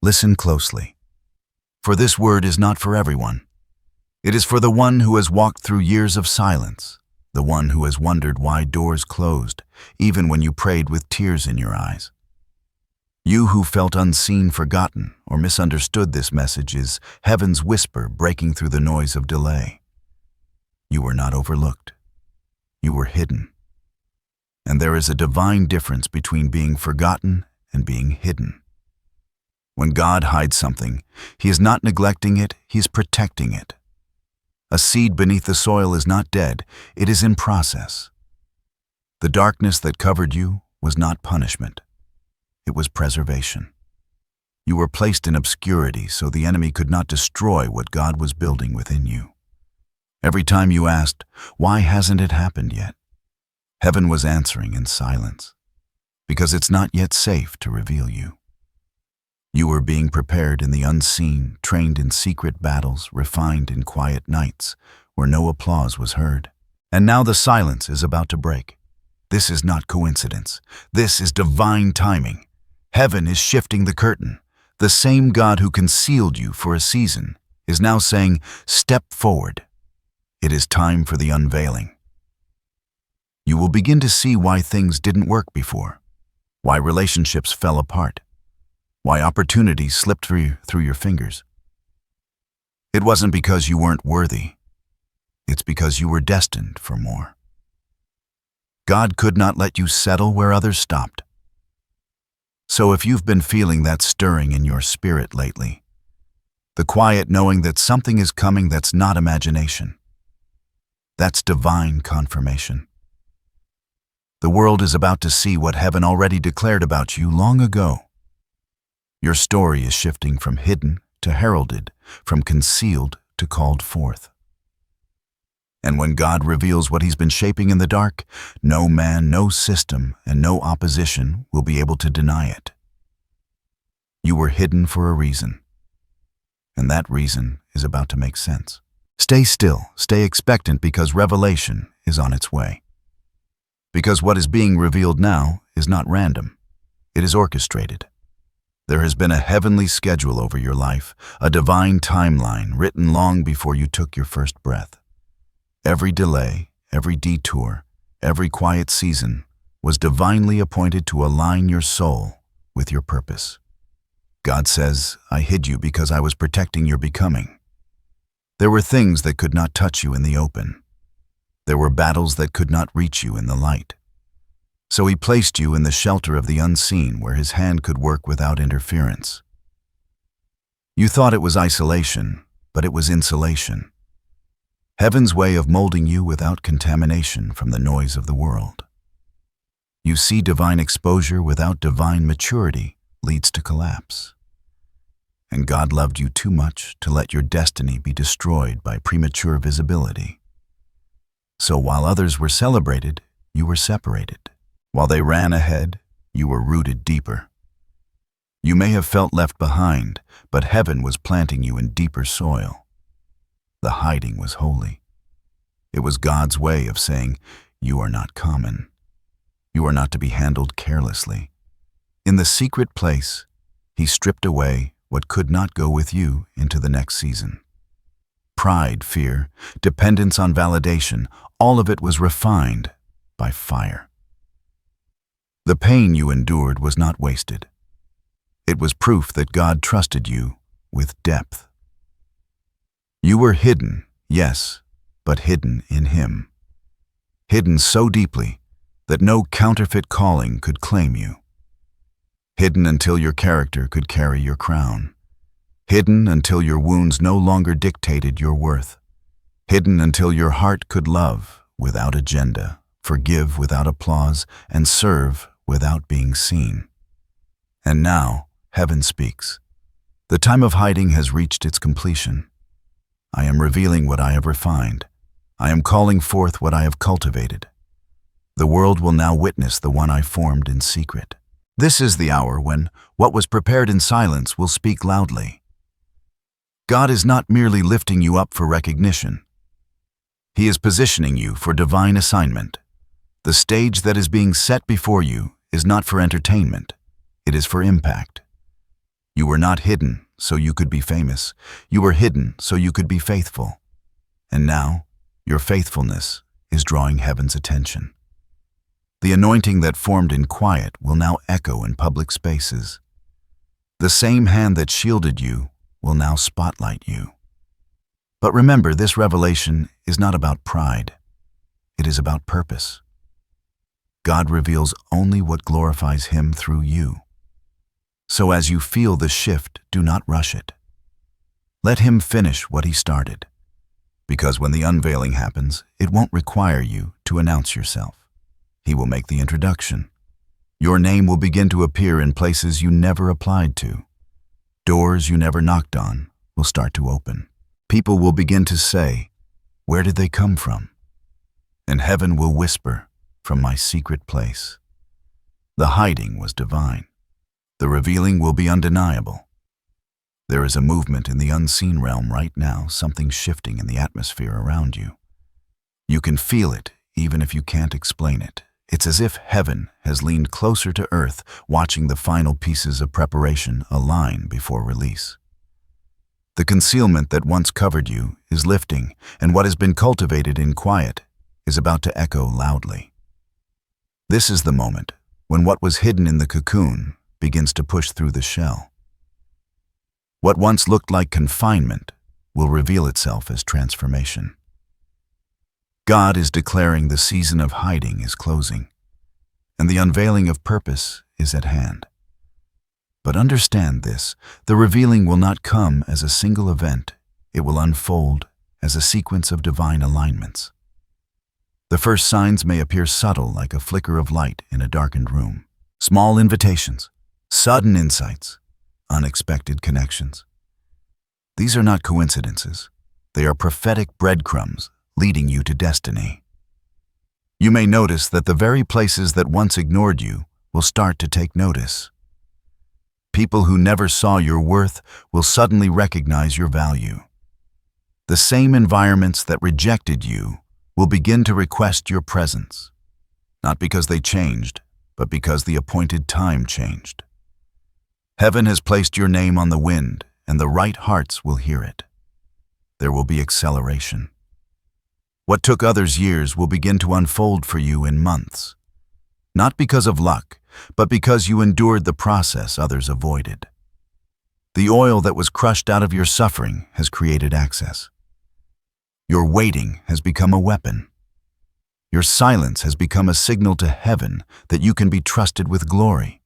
Listen closely, for this word is not for everyone. It is for the one who has walked through years of silence, the one who has wondered why doors closed, even when you prayed with tears in your eyes. You who felt unseen, forgotten, or misunderstood, this message is heaven's whisper breaking through the noise of delay. You were not overlooked. You were hidden. And there is a divine difference between being forgotten and being hidden. When God hides something, He is not neglecting it, He is protecting it. A seed beneath the soil is not dead, it is in process. The darkness that covered you was not punishment. It was preservation. You were placed in obscurity so the enemy could not destroy what God was building within you. Every time you asked, "Why hasn't it happened yet?" Heaven was answering in silence, because it's not yet safe to reveal you. You were being prepared in the unseen, trained in secret battles, refined in quiet nights, where no applause was heard. And now the silence is about to break. This is not coincidence. This is divine timing. Heaven is shifting the curtain. The same God who concealed you for a season is now saying, "Step forward." It is time for the unveiling. You will begin to see why things didn't work before, why relationships fell apart, why opportunities slipped through your fingers. It wasn't because you weren't worthy. It's because you were destined for more. God could not let you settle where others stopped. So if you've been feeling that stirring in your spirit lately, the quiet knowing that something is coming that's not imagination, that's divine confirmation. The world is about to see what heaven already declared about you long ago. Your story is shifting from hidden to heralded, from concealed to called forth. And when God reveals what He's been shaping in the dark, no man, no system, and no opposition will be able to deny it. You were hidden for a reason, and that reason is about to make sense. Stay still, stay expectant, because revelation is on its way. Because what is being revealed now is not random, it is orchestrated. There has been a heavenly schedule over your life, a divine timeline written long before you took your first breath. Every delay, every detour, every quiet season was divinely appointed to align your soul with your purpose. God says, "I hid you because I was protecting your becoming." There were things that could not touch you in the open. There were battles that could not reach you in the light. So He placed you in the shelter of the unseen, where His hand could work without interference. You thought it was isolation, but it was insulation. Heaven's way of molding you without contamination from the noise of the world. You see, divine exposure without divine maturity leads to collapse. And God loved you too much to let your destiny be destroyed by premature visibility. So while others were celebrated, you were separated. While they ran ahead, you were rooted deeper. You may have felt left behind, but heaven was planting you in deeper soil. The hiding was holy. It was God's way of saying, "You are not common. You are not to be handled carelessly." In the secret place, He stripped away what could not go with you into the next season. Pride, fear, dependence on validation, all of it was refined by fire. The pain you endured was not wasted. It was proof that God trusted you with depth. You were hidden, yes, but hidden in Him. Hidden so deeply that no counterfeit calling could claim you. Hidden until your character could carry your crown. Hidden until your wounds no longer dictated your worth. Hidden until your heart could love without agenda, forgive without applause, and serve without being seen. And now, heaven speaks. The time of hiding has reached its completion. I am revealing what I have refined. I am calling forth what I have cultivated. The world will now witness the one I formed in secret. This is the hour when what was prepared in silence will speak loudly. God is not merely lifting you up for recognition. He is positioning you for divine assignment. The stage that is being set before you is not for entertainment. It is for impact. You were not hidden so you could be famous. You were hidden so you could be faithful. And now, your faithfulness is drawing heaven's attention. The anointing that formed in quiet will now echo in public spaces. The same hand that shielded you will now spotlight you. But remember, this revelation is not about pride. It is about purpose. God reveals only what glorifies Him through you. So as you feel the shift, do not rush it. Let Him finish what He started. Because when the unveiling happens, it won't require you to announce yourself. He will make the introduction. Your name will begin to appear in places you never applied to. Doors you never knocked on will start to open. People will begin to say, "Where did they come from?" And heaven will whisper, "From my secret place." The hiding was divine. The revealing will be undeniable. There is a movement in the unseen realm right now, something shifting in the atmosphere around you. You can feel it, even if you can't explain it. It's as if heaven has leaned closer to earth, watching the final pieces of preparation align before release. The concealment that once covered you is lifting, and what has been cultivated in quiet is about to echo loudly. This is the moment when what was hidden in the cocoon begins to push through the shell. What once looked like confinement will reveal itself as transformation. God is declaring the season of hiding is closing, and the unveiling of purpose is at hand. But understand this, the revealing will not come as a single event. It will unfold as a sequence of divine alignments. The first signs may appear subtle, like a flicker of light in a darkened room. Small invitations, sudden insights, unexpected connections. These are not coincidences. They are prophetic breadcrumbs leading you to destiny. You may notice that the very places that once ignored you will start to take notice. People who never saw your worth will suddenly recognize your value. The same environments that rejected you will begin to request your presence, not because they changed, but because the appointed time changed. Heaven has placed your name on the wind, and the right hearts will hear it. There will be acceleration. What took others years will begin to unfold for you in months, not because of luck, but because you endured the process others avoided. The oil that was crushed out of your suffering has created access. Your waiting has become a weapon. Your silence has become a signal to heaven that you can be trusted with glory.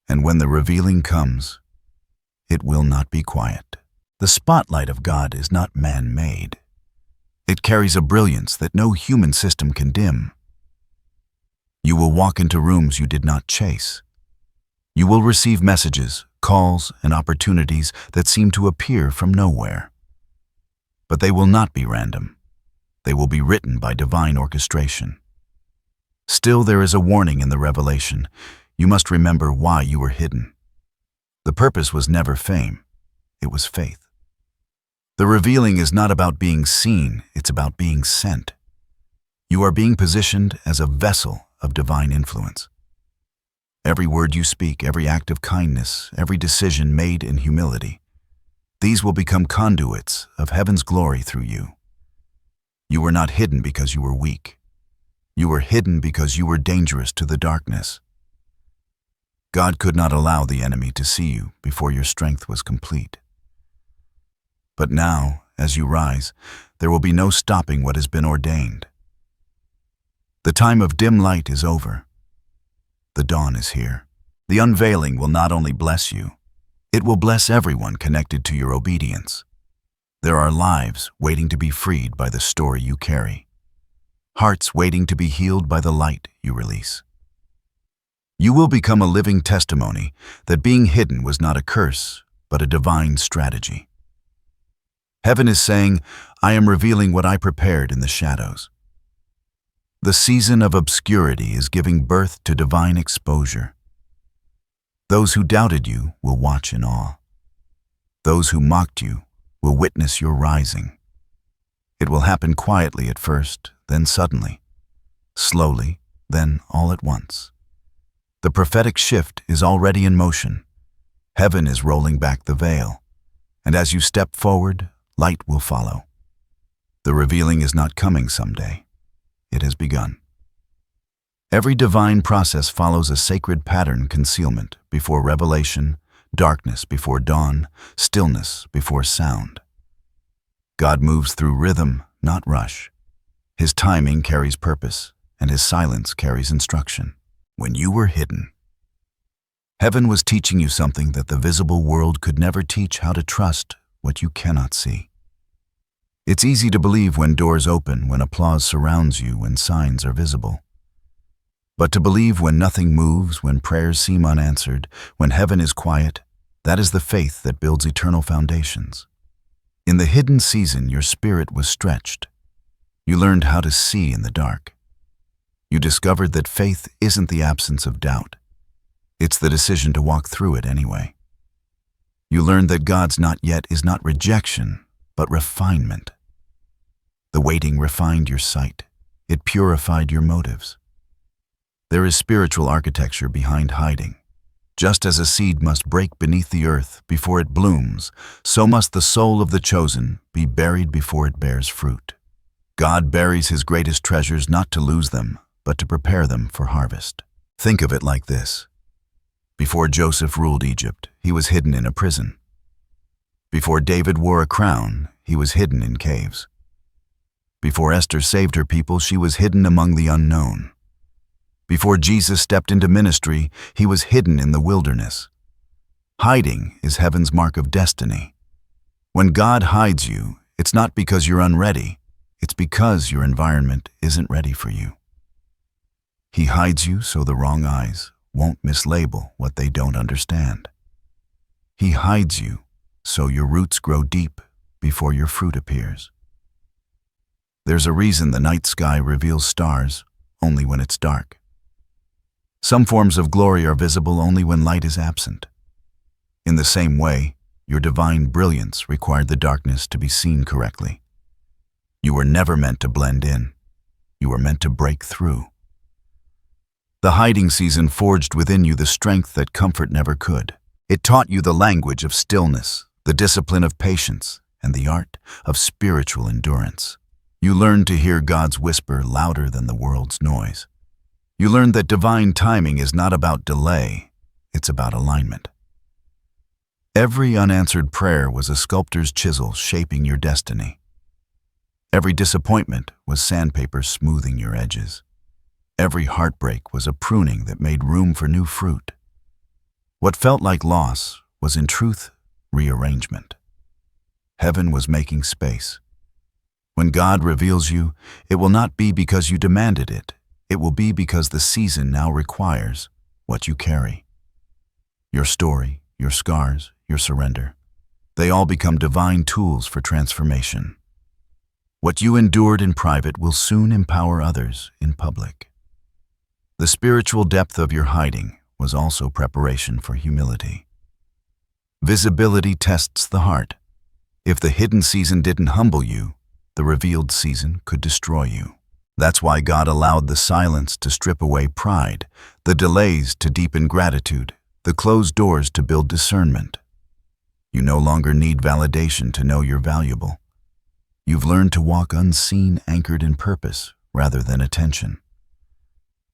And when the revealing comes, it will not be quiet. The spotlight of God is not man-made. It carries a brilliance that no human system can dim. You will walk into rooms you did not chase. You will receive messages, calls, and opportunities that seem to appear from nowhere. But they will not be random. They will be written by divine orchestration. Still, there is a warning in the revelation. You must remember why you were hidden. The purpose was never fame. It was faith. The revealing is not about being seen, it's about being sent. You are being positioned as a vessel of divine influence. Every word you speak, every act of kindness, every decision made in humility, these will become conduits of heaven's glory through you. You were not hidden because you were weak. You were hidden because you were dangerous to the darkness. God could not allow the enemy to see you before your strength was complete. But now, as you rise, there will be no stopping what has been ordained. The time of dim light is over. The dawn is here. The unveiling will not only bless you, it will bless everyone connected to your obedience. There are lives waiting to be freed by the story you carry. Hearts waiting to be healed by the light you release. You will become a living testimony that being hidden was not a curse, but a divine strategy. Heaven is saying, I am revealing what I prepared in the shadows. The season of obscurity is giving birth to divine exposure. Those who doubted you will watch in awe. Those who mocked you will witness your rising. It will happen quietly at first, then suddenly, slowly, then all at once. The prophetic shift is already in motion. Heaven is rolling back the veil, and as you step forward, light will follow. The revealing is not coming someday. It has begun. Every divine process follows a sacred pattern: concealment before revelation, darkness before dawn, stillness before sound. God moves through rhythm, not rush. His timing carries purpose, and his silence carries instruction. When you were hidden, heaven was teaching you something that the visible world could never teach: how to trust what you cannot see. It's easy to believe when doors open, when applause surrounds you, when signs are visible. But to believe when nothing moves, when prayers seem unanswered, when heaven is quiet, that is the faith that builds eternal foundations. In the hidden season, your spirit was stretched. You learned how to see in the dark. You discovered that faith isn't the absence of doubt. It's the decision to walk through it anyway. You learned that God's not yet is not rejection, but refinement. The waiting refined your sight. It purified your motives. There is spiritual architecture behind hiding. Just as a seed must break beneath the earth before it blooms, so must the soul of the chosen be buried before it bears fruit. God buries his greatest treasures not to lose them, but to prepare them for harvest. Think of it like this. Before Joseph ruled Egypt, he was hidden in a prison. Before David wore a crown, he was hidden in caves. Before Esther saved her people, she was hidden among the unknown. Before Jesus stepped into ministry, he was hidden in the wilderness. Hiding is heaven's mark of destiny. When God hides you, it's not because you're unready, it's because your environment isn't ready for you. He hides you so the wrong eyes won't mislabel what they don't understand. He hides you so your roots grow deep before your fruit appears. There's a reason the night sky reveals stars only when it's dark. Some forms of glory are visible only when light is absent. In the same way, your divine brilliance required the darkness to be seen correctly. You were never meant to blend in. You were meant to break through. The hiding season forged within you the strength that comfort never could. It taught you the language of stillness, the discipline of patience, and the art of spiritual endurance. You learned to hear God's whisper louder than the world's noise. You learned that divine timing is not about delay, it's about alignment. Every unanswered prayer was a sculptor's chisel shaping your destiny. Every disappointment was sandpaper smoothing your edges. Every heartbreak was a pruning that made room for new fruit. What felt like loss was in truth rearrangement. Heaven was making space. When God reveals you, it will not be because you demanded it. It will be because the season now requires what you carry. Your story, your scars, your surrender. They all become divine tools for transformation. What you endured in private will soon empower others in public. The spiritual depth of your hiding was also preparation for humility. Visibility tests the heart. If the hidden season didn't humble you, the revealed season could destroy you. That's why God allowed the silence to strip away pride, the delays to deepen gratitude, the closed doors to build discernment. You no longer need validation to know you're valuable. You've learned to walk unseen, anchored in purpose rather than attention.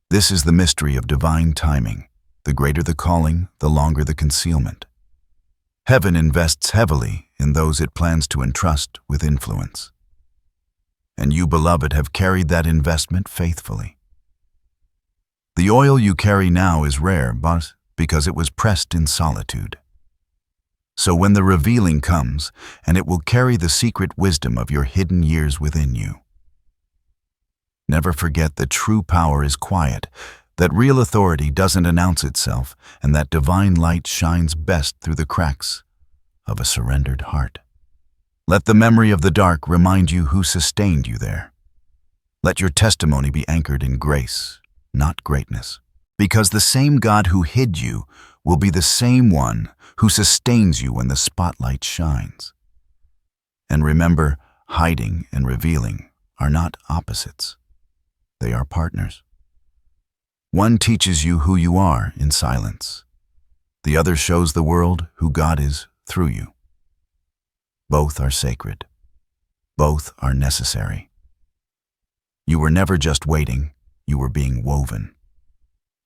This is the mystery of divine timing. The greater the calling, the longer the concealment. Heaven invests heavily in those it plans to entrust with influence. And you, beloved, have carried that investment faithfully. The oil you carry now is rare, but because it was pressed in solitude. So when the revealing comes, and it will carry the secret wisdom of your hidden years within you. Never forget that true power is quiet, that real authority doesn't announce itself, and that divine light shines best through the cracks of a surrendered heart. Let the memory of the dark remind you who sustained you there. Let your testimony be anchored in grace, not greatness. Because the same God who hid you will be the same one who sustains you when the spotlight shines. And remember, hiding and revealing are not opposites. They are partners. One teaches you who you are in silence. The other shows the world who God is through you. Both are sacred. Both are necessary. You were never just waiting, you were being woven.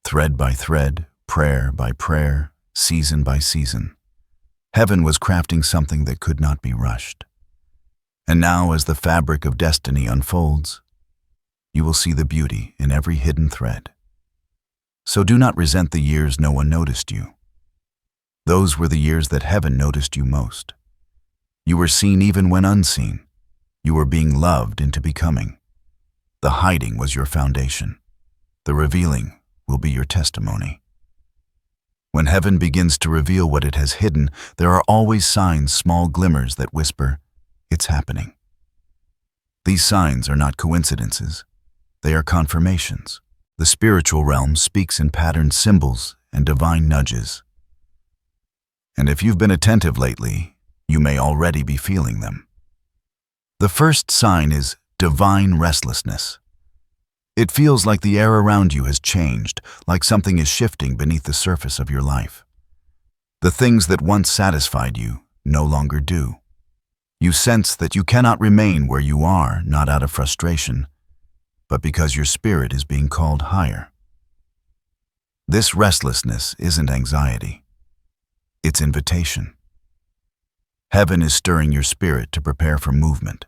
Thread by thread, prayer by prayer, season by season. Heaven was crafting something that could not be rushed. And now, as the fabric of destiny unfolds, you will see the beauty in every hidden thread. So do not resent the years no one noticed you. Those were the years that heaven noticed you most. You were seen even when unseen. You were being loved into becoming. The hiding was your foundation. The revealing will be your testimony. When heaven begins to reveal what it has hidden, there are always signs, small glimmers that whisper, "It's happening." These signs are not coincidences. They are confirmations. The spiritual realm speaks in patterned symbols and divine nudges. And if you've been attentive lately, you may already be feeling them. The first sign is divine restlessness. It feels like the air around you has changed, like something is shifting beneath the surface of your life. The things that once satisfied you no longer do. You sense that you cannot remain where you are, not out of frustration, but because your spirit is being called higher. This restlessness isn't anxiety. It's invitation. Heaven is stirring your spirit to prepare for movement.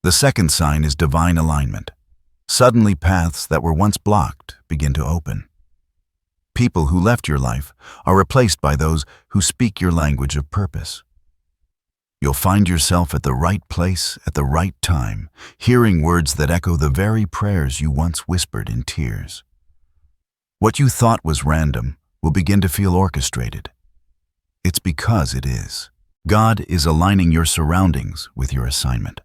The second sign is divine alignment. Suddenly, paths that were once blocked begin to open. People who left your life are replaced by those who speak your language of purpose. You'll find yourself at the right place at the right time, hearing words that echo the very prayers you once whispered in tears. What you thought was random will begin to feel orchestrated. It's because it is. God is aligning your surroundings with your assignment.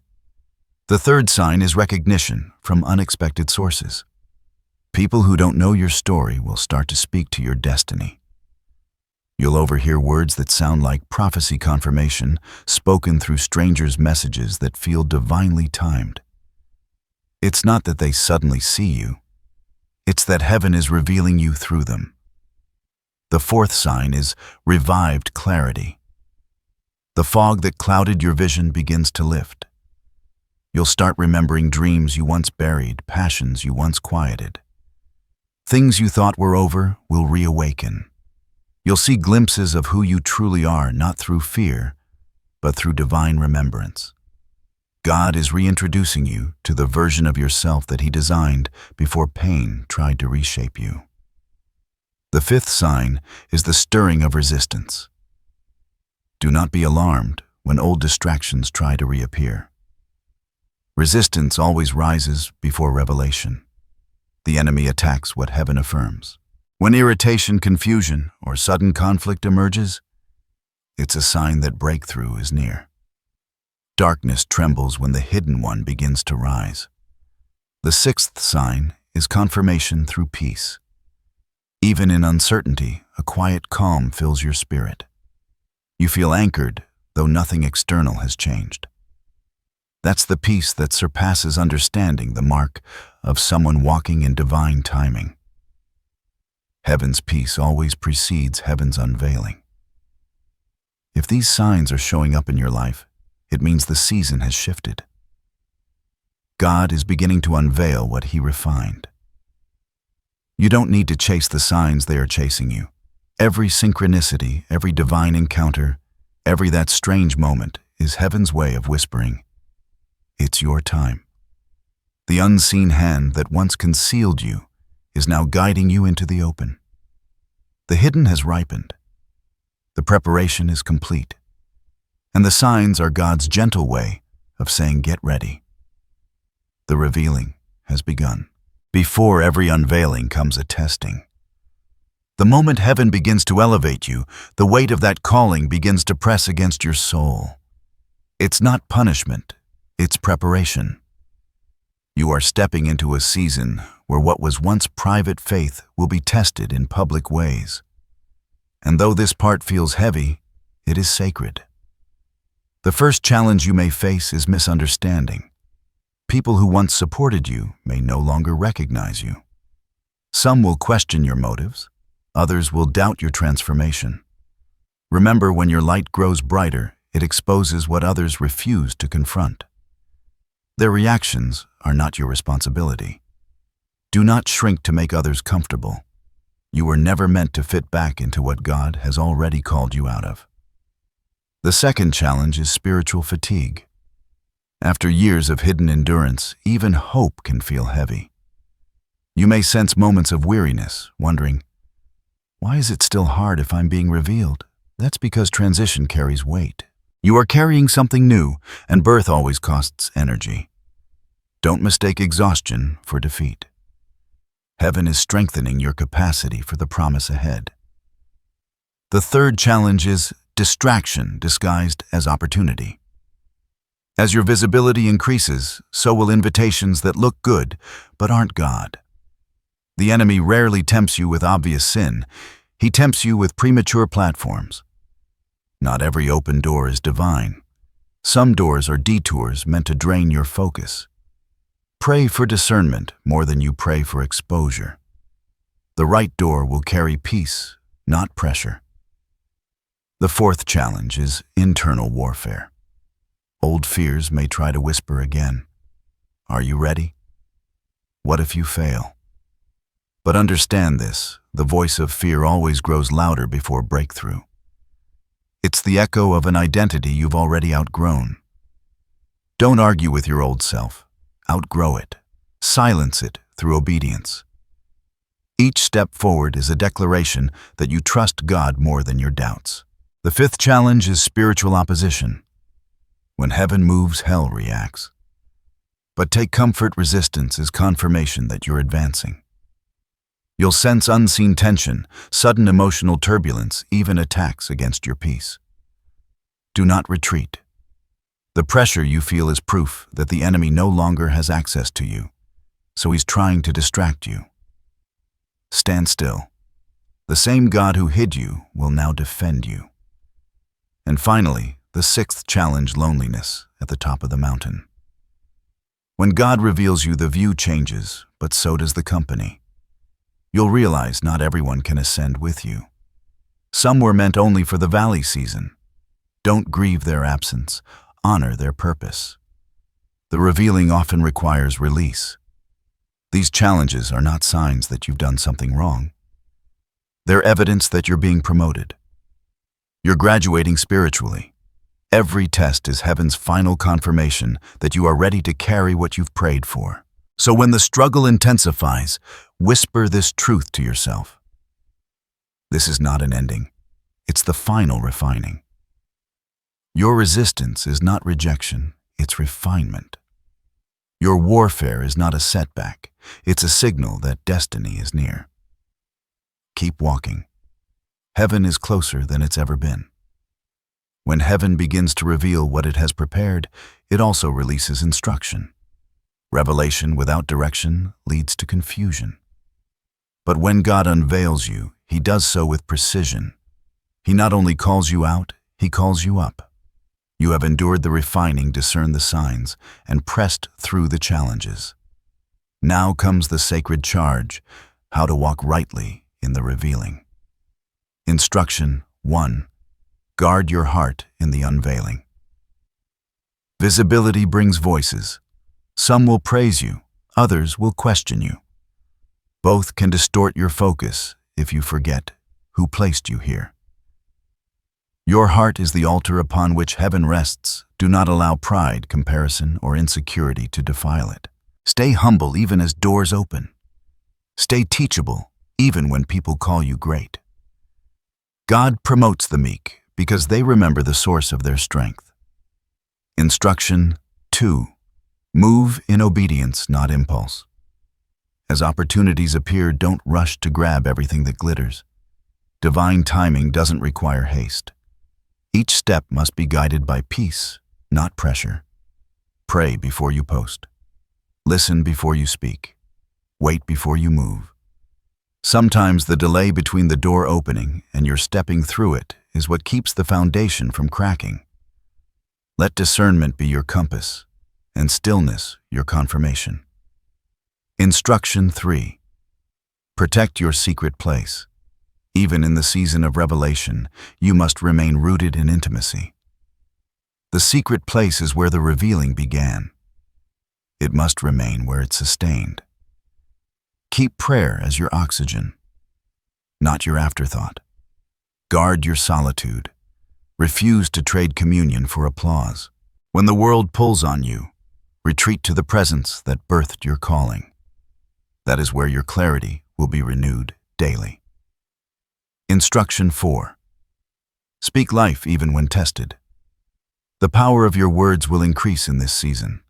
The third sign is recognition from unexpected sources. People who don't know your story will start to speak to your destiny. You'll overhear words that sound like prophecy confirmation, spoken through strangers' messages that feel divinely timed. It's not that they suddenly see you. It's that heaven is revealing you through them. The fourth sign is revived clarity. The fog that clouded your vision begins to lift. You'll start remembering dreams you once buried, passions you once quieted. Things you thought were over will reawaken. You'll see glimpses of who you truly are, not through fear, but through divine remembrance. God is reintroducing you to the version of yourself that He designed before pain tried to reshape you. The fifth sign is the stirring of resistance. Do not be alarmed when old distractions try to reappear. Resistance always rises before revelation. The enemy attacks what heaven affirms. When irritation, confusion, or sudden conflict emerges, it's a sign that breakthrough is near. Darkness trembles when the hidden one begins to rise. The sixth sign is confirmation through peace. Even in uncertainty, a quiet calm fills your spirit. You feel anchored, though nothing external has changed. That's the peace that surpasses understanding, the mark of someone walking in divine timing. Heaven's peace always precedes heaven's unveiling. If these signs are showing up in your life, it means the season has shifted. God is beginning to unveil what He refined. You don't need to chase the signs, they are chasing you. Every synchronicity, every divine encounter, every that strange moment is heaven's way of whispering, "It's your time." The unseen hand that once concealed you is now guiding you into the open. The hidden has ripened. The preparation is complete. And the signs are God's gentle way of saying, "Get ready." The revealing has begun. Before every unveiling comes a testing. The moment heaven begins to elevate you, the weight of that calling begins to press against your soul. It's not punishment, it's preparation. You are stepping into a season where what was once private faith will be tested in public ways. And though this part feels heavy, it is sacred. The first challenge you may face is misunderstanding. People who once supported you may no longer recognize you. Some will question your motives. Others will doubt your transformation. Remember, when your light grows brighter, it exposes what others refuse to confront. Their reactions are not your responsibility. Do not shrink to make others comfortable. You were never meant to fit back into what God has already called you out of. The second challenge is spiritual fatigue. After years of hidden endurance, even hope can feel heavy. You may sense moments of weariness, wondering, why is it still hard if I'm being revealed? That's because transition carries weight. You are carrying something new, and birth always costs energy. Don't mistake exhaustion for defeat. Heaven is strengthening your capacity for the promise ahead. The third challenge is distraction disguised as opportunity. As your visibility increases, so will invitations that look good but aren't God. The enemy rarely tempts you with obvious sin. He tempts you with premature platforms. Not every open door is divine. Some doors are detours meant to drain your focus. Pray for discernment more than you pray for exposure. The right door will carry peace, not pressure. The fourth challenge is internal warfare. Old fears may try to whisper again. Are you ready? What if you fail? But understand this, the voice of fear always grows louder before breakthrough. It's the echo of an identity you've already outgrown. Don't argue with your old self. Outgrow it. Silence it through obedience. Each step forward is a declaration that you trust God more than your doubts. The fifth challenge is spiritual opposition. When heaven moves, hell reacts. But take comfort, resistance is confirmation that you're advancing. You'll sense unseen tension, sudden emotional turbulence, even attacks against your peace. Do not retreat. The pressure you feel is proof that the enemy no longer has access to you, so he's trying to distract you. Stand still. The same God who hid you will now defend you. And finally, the sixth challenge, loneliness at the top of the mountain. When God reveals you, the view changes, but so does the company. You'll realize not everyone can ascend with you. Some were meant only for the valley season. Don't grieve their absence. Honor their purpose. The revealing often requires release. These challenges are not signs that you've done something wrong. They're evidence that you're being promoted. You're graduating spiritually. Every test is heaven's final confirmation that you are ready to carry what you've prayed for. So when the struggle intensifies, whisper this truth to yourself. This is not an ending. It's the final refining. Your resistance is not rejection, it's refinement. Your warfare is not a setback, it's a signal that destiny is near. Keep walking. Heaven is closer than it's ever been. When heaven begins to reveal what it has prepared, it also releases instruction. Revelation without direction leads to confusion. But when God unveils you, He does so with precision. He not only calls you out, He calls you up. You have endured the refining, discerned the signs, and pressed through the challenges. Now comes the sacred charge, how to walk rightly in the revealing. Instruction 1. Guard your heart in the unveiling. Visibility brings voices. Some will praise you, others will question you. Both can distort your focus if you forget who placed you here. Your heart is the altar upon which heaven rests. Do not allow pride, comparison, or insecurity to defile it. Stay humble even as doors open. Stay teachable even when people call you great. God promotes the meek because they remember the source of their strength. Instruction 2. Move in obedience, not impulse. As opportunities appear, don't rush to grab everything that glitters. Divine timing doesn't require haste. Each step must be guided by peace, not pressure. Pray before you post. Listen before you speak. Wait before you move. Sometimes the delay between the door opening and your stepping through it is what keeps the foundation from cracking. Let discernment be your compass, and stillness your confirmation. Instruction 3. Protect your secret place. Even in the season of revelation, you must remain rooted in intimacy. The secret place is where the revealing began. It must remain where it sustained. Keep prayer as your oxygen, not your afterthought. Guard your solitude. Refuse to trade communion for applause. When the world pulls on you, retreat to the presence that birthed your calling. That is where your clarity will be renewed daily. Instruction 4. Speak life even when tested. The power of your words will increase in this season.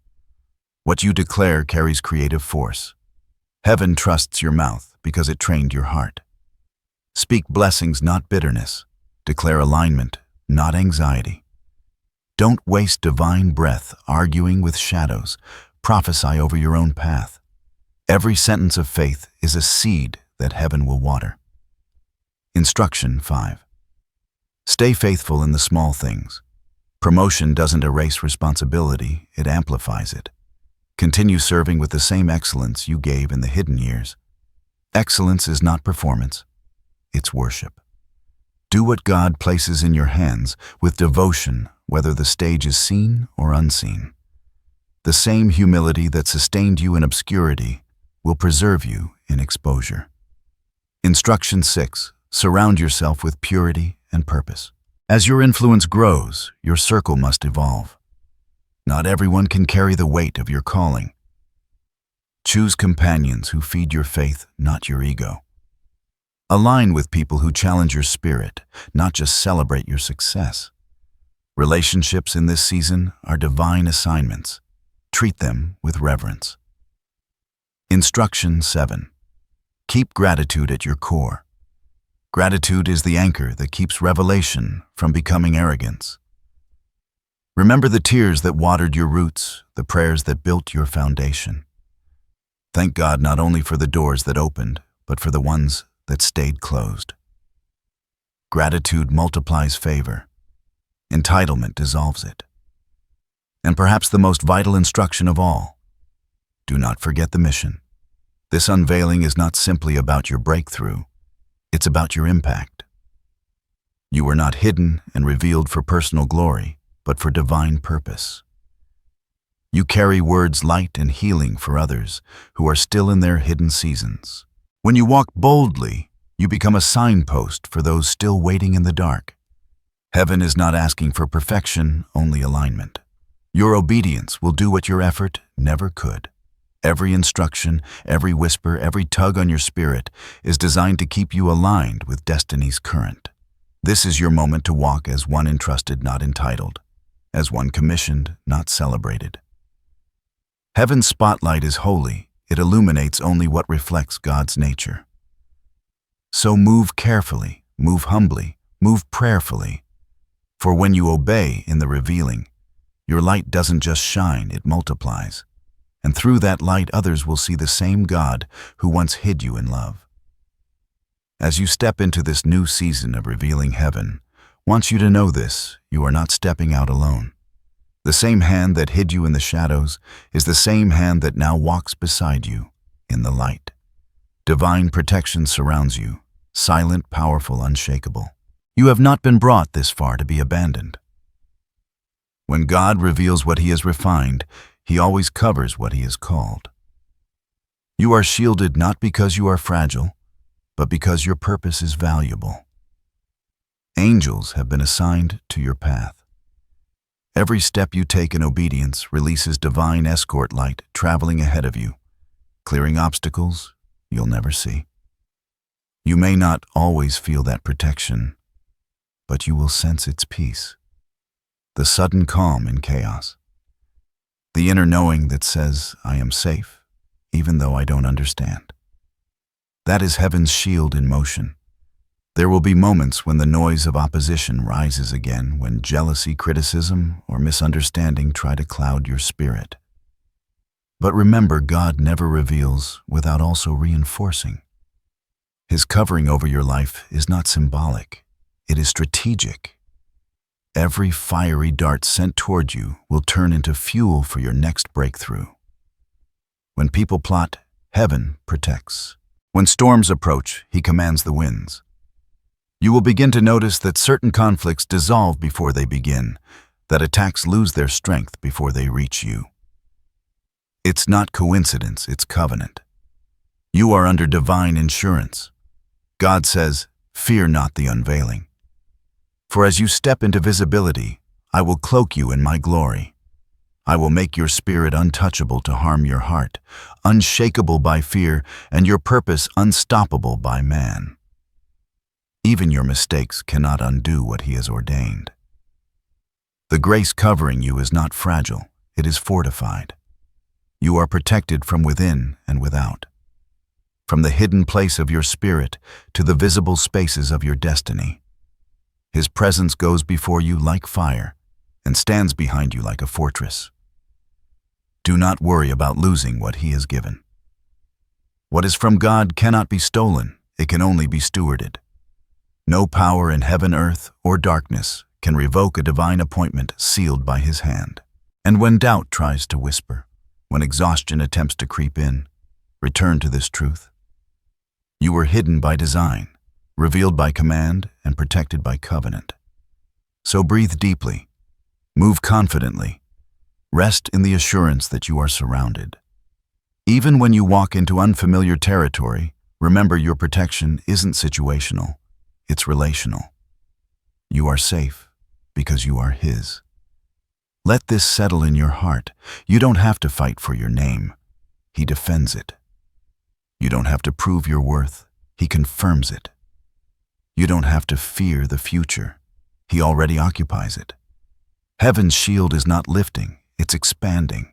What you declare carries creative force. Heaven trusts your mouth because it trained your heart. Speak blessings, not bitterness. Declare alignment, not anxiety. Don't waste divine breath arguing with shadows. Prophesy over your own path. Every sentence of faith is a seed that heaven will water. Instruction 5. Stay faithful in the small things. Promotion doesn't erase responsibility, it amplifies it. Continue serving with the same excellence you gave in the hidden years. Excellence is not performance, it's worship. Do what God places in your hands with devotion, whether the stage is seen or unseen. The same humility that sustained you in obscurity will preserve you in exposure. Instruction 6. Surround yourself with purity and purpose. As your influence grows, your circle must evolve. Not everyone can carry the weight of your calling. Choose companions who feed your faith, not your ego. Align with people who challenge your spirit, not just celebrate your success. Relationships in this season are divine assignments. Treat them with reverence. Instruction 7. Keep gratitude at your core. Gratitude is the anchor that keeps revelation from becoming arrogance. Remember the tears that watered your roots, the prayers that built your foundation. Thank God not only for the doors that opened, but for the ones that stayed closed. Gratitude multiplies favor. Entitlement dissolves it. And perhaps the most vital instruction of all, do not forget the mission. This unveiling is not simply about your breakthrough, it's about your impact. You were not hidden and revealed for personal glory, but for divine purpose. You carry words light and healing for others who are still in their hidden seasons. When you walk boldly, you become a signpost for those still waiting in the dark. Heaven is not asking for perfection, only alignment. Your obedience will do what your effort never could. Every instruction, every whisper, every tug on your spirit is designed to keep you aligned with destiny's current. This is your moment to walk as one entrusted, not entitled, as one commissioned, not celebrated. Heaven's spotlight is holy. It illuminates only what reflects God's nature. So move carefully, move humbly, move prayerfully. For when you obey in the revealing, your light doesn't just shine, it multiplies. And through that light, others will see the same God who once hid you in love. As you step into this new season of revealing, heaven wants you to know this: you are not stepping out alone. The same hand that hid you in the shadows is the same hand that now walks beside you in the light. Divine protection surrounds you, silent, powerful, unshakable. You have not been brought this far to be abandoned. When God reveals what He has refined, He always covers what He has called. You are shielded not because you are fragile, but because your purpose is valuable. Angels have been assigned to your path. Every step you take in obedience releases divine escort light traveling ahead of you, clearing obstacles you'll never see. You may not always feel that protection, but you will sense its peace. The sudden calm in chaos. The inner knowing that says, I am safe, even though I don't understand. That is heaven's shield in motion. There will be moments when the noise of opposition rises again, when jealousy, criticism, or misunderstanding try to cloud your spirit. But remember, God never reveals without also reinforcing. His covering over your life is not symbolic, it is strategic. Every fiery dart sent toward you will turn into fuel for your next breakthrough. When people plot, heaven protects. When storms approach, He commands the winds. You will begin to notice that certain conflicts dissolve before they begin, that attacks lose their strength before they reach you. It's not coincidence, it's covenant. You are under divine insurance. God says, "Fear not the unveiling. For as you step into visibility, I will cloak you in my glory. I will make your spirit untouchable to harm your heart, unshakable by fear, and your purpose unstoppable by man." Even your mistakes cannot undo what He has ordained. The grace covering you is not fragile, it is fortified. You are protected from within and without, from the hidden place of your spirit to the visible spaces of your destiny. His presence goes before you like fire and stands behind you like a fortress. Do not worry about losing what He has given. What is from God cannot be stolen, it can only be stewarded. No power in heaven, earth, or darkness can revoke a divine appointment sealed by His hand. And when doubt tries to whisper, when exhaustion attempts to creep in, return to this truth. You were hidden by design, revealed by command, and protected by covenant. So breathe deeply, move confidently, rest in the assurance that you are surrounded. Even when you walk into unfamiliar territory, remember your protection isn't situational, it's relational. You are safe because you are His. Let this settle in your heart. You don't have to fight for your name. He defends it. You don't have to prove your worth. He confirms it. You don't have to fear the future. He already occupies it. Heaven's shield is not lifting, it's expanding.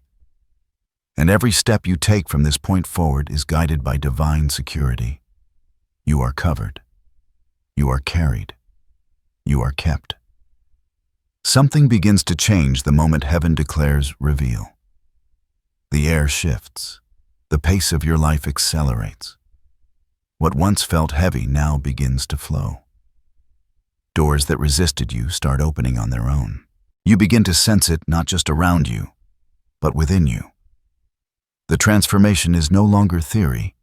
And every step you take from this point forward is guided by divine security. You are covered. You are carried. You are kept. Something begins to change the moment heaven declares reveal. The air shifts. The pace of your life accelerates. What once felt heavy now begins to flow. Doors that resisted you start opening on their own. You begin to sense it not just around you, but within you. The transformation is no longer theory,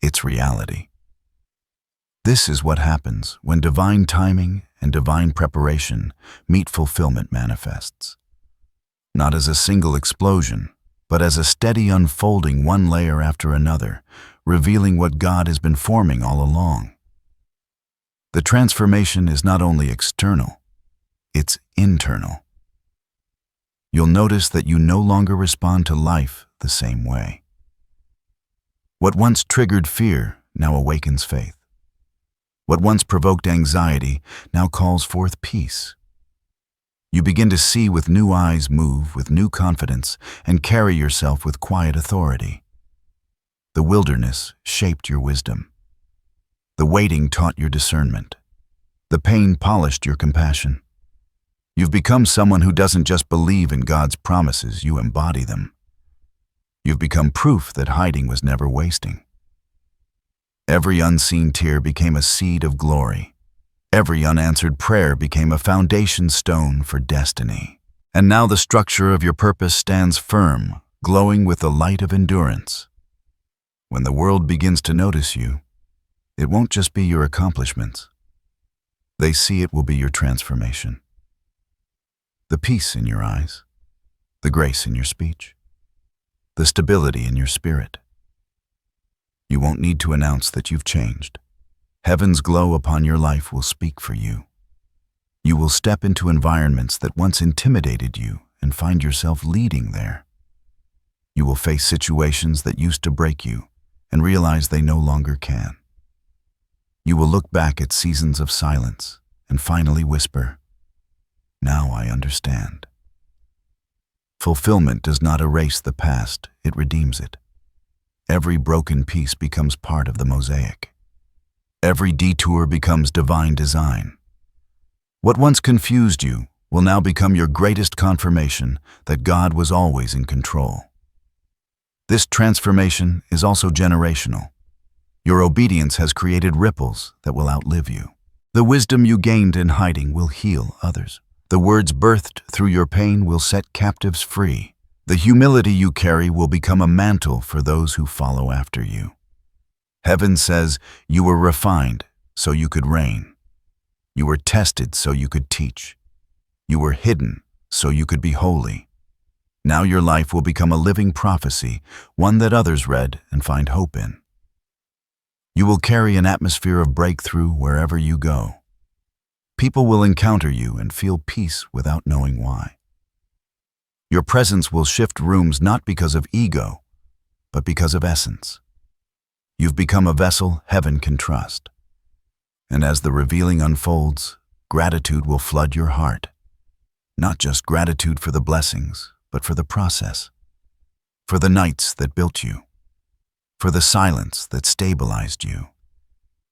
it's reality. This is what happens when divine timing and divine preparation meet fulfillment manifests. Not as a single explosion, but as a steady unfolding one layer after another, revealing what God has been forming all along. The transformation is not only external, it's internal. You'll notice that you no longer respond to life the same way. What once triggered fear now awakens faith. What once provoked anxiety now calls forth peace. You begin to see with new eyes, move with new confidence, and carry yourself with quiet authority. The wilderness shaped your wisdom. The waiting taught your discernment. The pain polished your compassion. You've become someone who doesn't just believe in God's promises, you embody them. You've become proof that hiding was never wasting. Every unseen tear became a seed of glory. Every unanswered prayer became a foundation stone for destiny. And now the structure of your purpose stands firm, glowing with the light of endurance. When the world begins to notice you, it won't just be your accomplishments. They see it will be your transformation. The peace in your eyes, the grace in your speech, the stability in your spirit. You won't need to announce that you've changed. Heaven's glow upon your life will speak for you. You will step into environments that once intimidated you and find yourself leading there. You will face situations that used to break you and realize they no longer can. You will look back at seasons of silence and finally whisper, "Now I understand." Fulfillment does not erase the past, it redeems it. Every broken piece becomes part of the mosaic. Every detour becomes divine design. What once confused you will now become your greatest confirmation that God was always in control. This transformation is also generational. Your obedience has created ripples that will outlive you. The wisdom you gained in hiding will heal others. The words birthed through your pain will set captives free. The humility you carry will become a mantle for those who follow after you. Heaven says you were refined so you could reign. You were tested so you could teach. You were hidden so you could be holy. Now your life will become a living prophecy, one that others read and find hope in. You will carry an atmosphere of breakthrough wherever you go. People will encounter you and feel peace without knowing why. Your presence will shift rooms not because of ego, but because of essence. You've become a vessel heaven can trust. And as the revealing unfolds, gratitude will flood your heart. Not just gratitude for the blessings, but for the process. For the nights that built you. For the silence that stabilized you.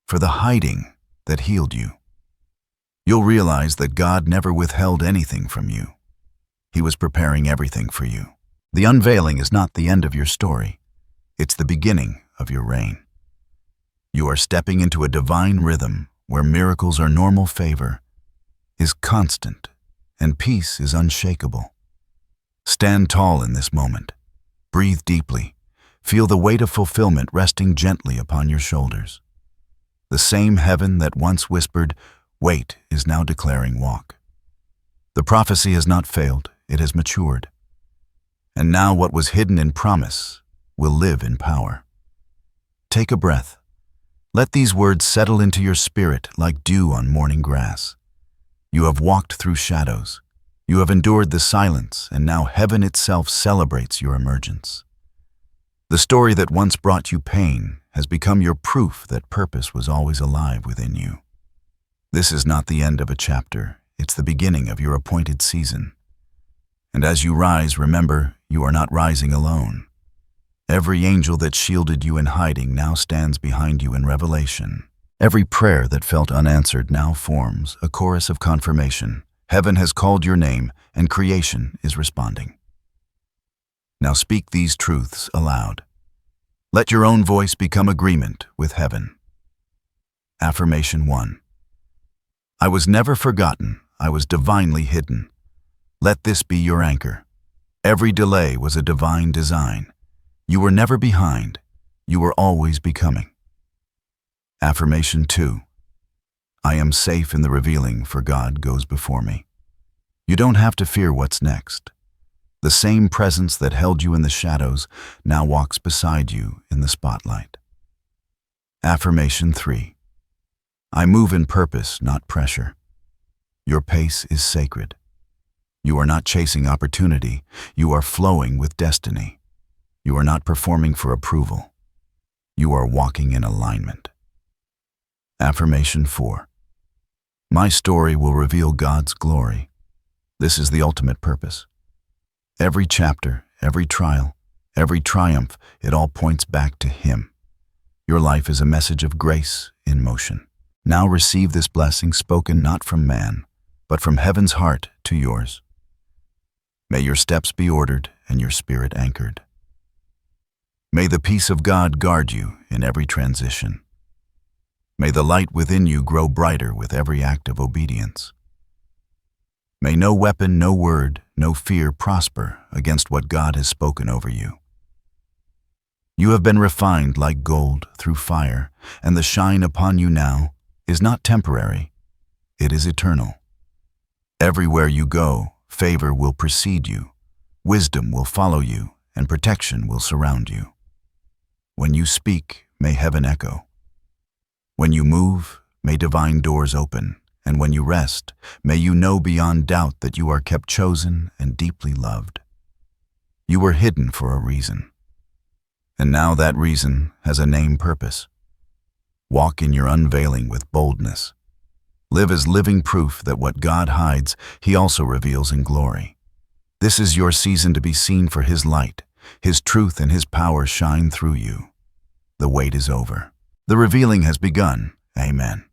For the hiding that healed you. You'll realize that God never withheld anything from you. He was preparing everything for you. The unveiling is not the end of your story. It's the beginning of your reign. You are stepping into a divine rhythm where miracles are normal, favor is constant, and peace is unshakable. Stand tall in this moment. Breathe deeply. Feel the weight of fulfillment resting gently upon your shoulders. The same heaven that once whispered, "Wait," is now declaring, "Walk." The prophecy has not failed, it has matured. And now what was hidden in promise will live in power. Take a breath. Let these words settle into your spirit like dew on morning grass. You have walked through shadows. You have endured the silence, and now heaven itself celebrates your emergence. The story that once brought you pain has become your proof that purpose was always alive within you. This is not the end of a chapter, it's the beginning of your appointed season. And as you rise, remember, you are not rising alone. Every angel that shielded you in hiding now stands behind you in revelation. Every prayer that felt unanswered now forms a chorus of confirmation. Heaven has called your name, and creation is responding. Now speak these truths aloud. Let your own voice become agreement with heaven. Affirmation 1. I was never forgotten, I was divinely hidden. Let this be your anchor. Every delay was a divine design. You were never behind, you were always becoming. Affirmation 2. I am safe in the revealing, for God goes before me. You don't have to fear what's next. The same presence that held you in the shadows now walks beside you in the spotlight. Affirmation 3. I move in purpose, not pressure. Your pace is sacred. You are not chasing opportunity, you are flowing with destiny. You are not performing for approval. You are walking in alignment. Affirmation 4. My story will reveal God's glory. This is the ultimate purpose. Every chapter, every trial, every triumph, it all points back to Him. Your life is a message of grace in motion. Now receive this blessing spoken not from man, but from heaven's heart to yours. May your steps be ordered and your spirit anchored. May the peace of God guard you in every transition. May the light within you grow brighter with every act of obedience. May no weapon, no word, no fear prosper against what God has spoken over you. You have been refined like gold through fire, and the shine upon you now is not temporary, it is eternal. Everywhere you go, favor will precede you, wisdom will follow you, and protection will surround you. When you speak, may heaven echo. When you move, may divine doors open, and when you rest, may you know beyond doubt that you are kept chosen and deeply loved. You were hidden for a reason, and now that reason has a name purpose. Walk in your unveiling with boldness. Live as living proof that what God hides, He also reveals in glory. This is your season to be seen for His light. His truth and His power shine through you. The wait is over. The revealing has begun. Amen.